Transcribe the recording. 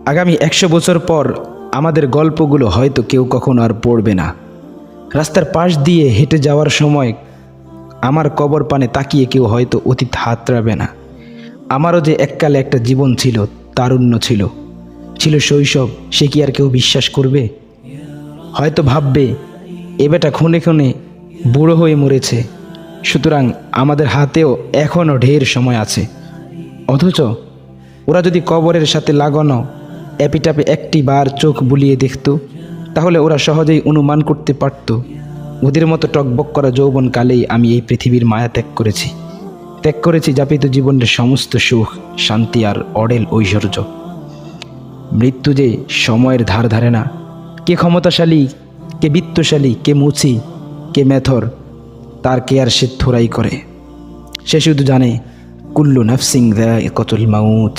আগামী 100 বছর পর আমাদের গল্পগুলো হয়তো কেউ কখনো আর পড়বে না। রাস্তার পাশ দিয়ে হেঁটে যাওয়ার সময় আমার কবর পানে তাকিয়ে কেউ হয়তো অতীত হাতড়াবে না। আমারও যে এককালে একটা জীবন ছিল, তারুণ্য ছিল, ছিল শৈশব, সে কি আর কেউ বিশ্বাস করবে? হয়তো ভাববে এ বেটা খুনে খুনে বুড়ো হয়ে মরেছে, সুতরাং আমাদের হাতেও এখনও ঢের সময় আছে। অথচ ওরা যদি কবরের সাথে লাগানো এপিটাপে একটি বার চোখ বুলিয়ে দেখত, তাহলে ওরা সহজেই অনুমান করতে পারত ওদের মতো টকবক করা যৌবনকালেই আমি এই পৃথিবীর মায়া ত্যাগ করেছি যাপিত জীবনের সমস্ত সুখ, শান্তি আর অডেল ঐশ্বর্য। মৃত্যু যে সময়ের ধার ধারে না। কে ক্ষমতাশালী, কে বিত্তশালী, কে মুচি, কে মেথর, তার কেয়ার সে থোড়াই করে। সে শুধু জানে কুল্লু নাফসিং যায়িকাতুল মাউত।